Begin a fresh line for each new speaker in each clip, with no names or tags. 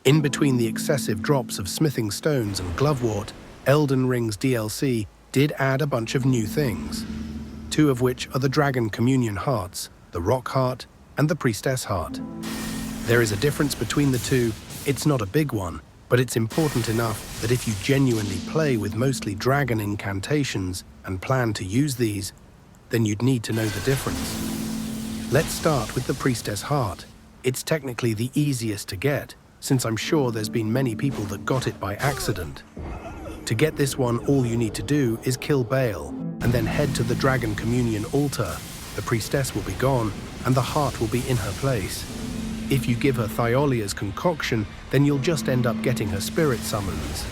In between the excessive drops of smithing stones and glovewort, Elden Ring's DLC did add a bunch of new things, two of which are the Dragon Communion Hearts, the Rock Heart and the Priestess Heart. There is a difference between the two. It's not a big one, but it's important enough that if you genuinely play with mostly dragon incantations and plan to use these, then you'd need to know the difference. Let's start with the Priestess Heart. It's technically the easiest to get, since I'm sure there's been many people that got it by accident. To get this one, all you need to do is kill Baal, and then head to the Dragon Communion altar. The priestess will be gone, and the heart will be in her place. If you give her Thiolia's concoction, then you'll just end up getting her spirit summons.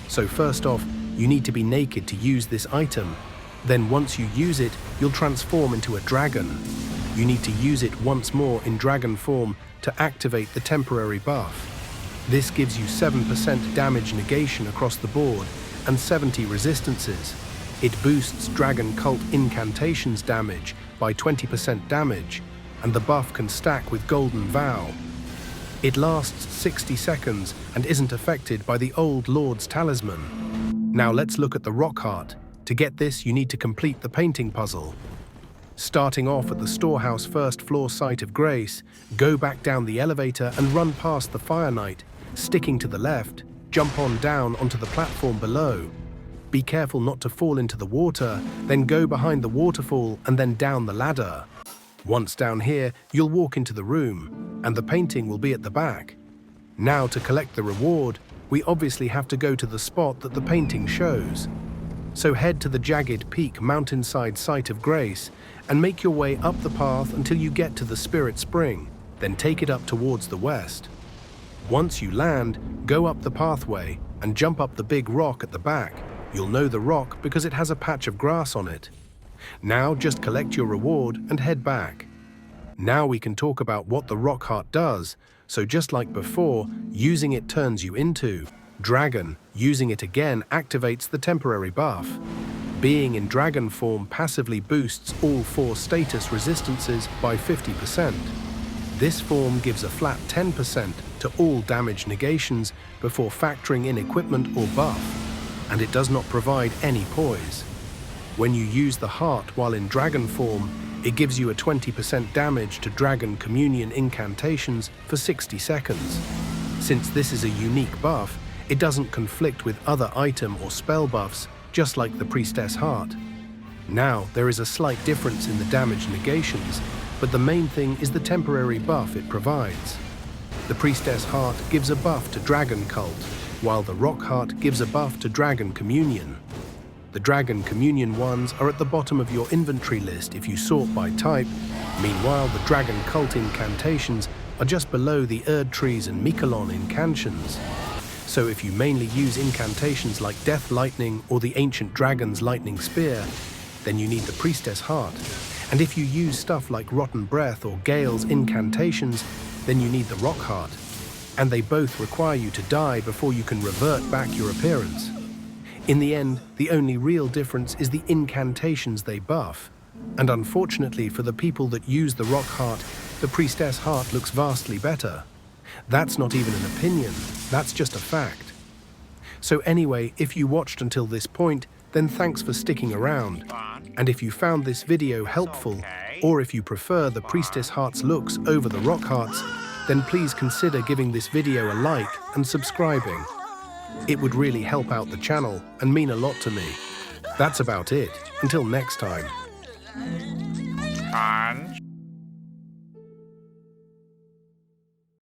So first off, you need to be naked to use this item. Then once you use it, you'll transform into a dragon. You need to use it once more in dragon form to activate the temporary buff. This gives you 7% damage negation across the board and 70 resistances. It boosts Dragon Cult incantations damage by 20% damage, and the buff can stack with Golden Vow. It lasts 60 seconds and isn't affected by the Old Lord's Talisman. Now let's look at the Rock Heart. To get this, you need to complete the painting puzzle. Starting off at the storehouse first floor site of Grace, go back down the elevator and run past the Fire Knight. Sticking to the left, jump on down onto the platform below. Be careful not to fall into the water, then go behind the waterfall and then down the ladder. Once down here, you'll walk into the room, and the painting will be at the back. Now to collect the reward, we obviously have to go to the spot that the painting shows. So head to the jagged peak mountainside site of Grace and make your way up the path until you get to the Spirit Spring, then take it up towards the west. Once you land, go up the pathway and jump up the big rock at the back. You'll know the rock because it has a patch of grass on it. Now just collect your reward and head back. Now we can talk about what the Rock Heart does. So just like before, using it turns you into dragon. Using it again activates the temporary buff. Being in dragon form passively boosts all 4 status resistances by 50%. This form gives a flat 10% to all damage negations before factoring in equipment or buff, and it does not provide any poise. When you use the heart while in dragon form, it gives you a 20% damage to Dragon Communion incantations for 60 seconds. Since this is a unique buff, it doesn't conflict with other item or spell buffs, just like the Priestess Heart. Now, there is a slight difference in the damage negations, but the main thing is the temporary buff it provides. The Priestess Heart gives a buff to Dragon Cult, while the Rock Heart gives a buff to Dragon Communion. The Dragon Communion ones are at the bottom of your inventory list if you sort by type. Meanwhile, the Dragon Cult incantations are just below the Erdtrees and Miquelon incantations. So if you mainly use incantations like Death Lightning or the Ancient Dragon's Lightning Spear, then you need the Priestess Heart. And if you use stuff like Rotten Breath or Gale's incantations, then you need the Rock Heart. And they both require you to die before you can revert back your appearance. In the end, the only real difference is the incantations they buff. And unfortunately for the people that use the Rock Heart, the Priestess Heart looks vastly better. That's not even an opinion, that's just a fact. So anyway, if you watched until this point, then thanks for sticking around. And if you found this video helpful, or if you prefer the Priestess Heart's looks over the Rock Hearts, then please consider giving this video a like and subscribing. It would really help out the channel and mean a lot to me. That's about it. Until next time.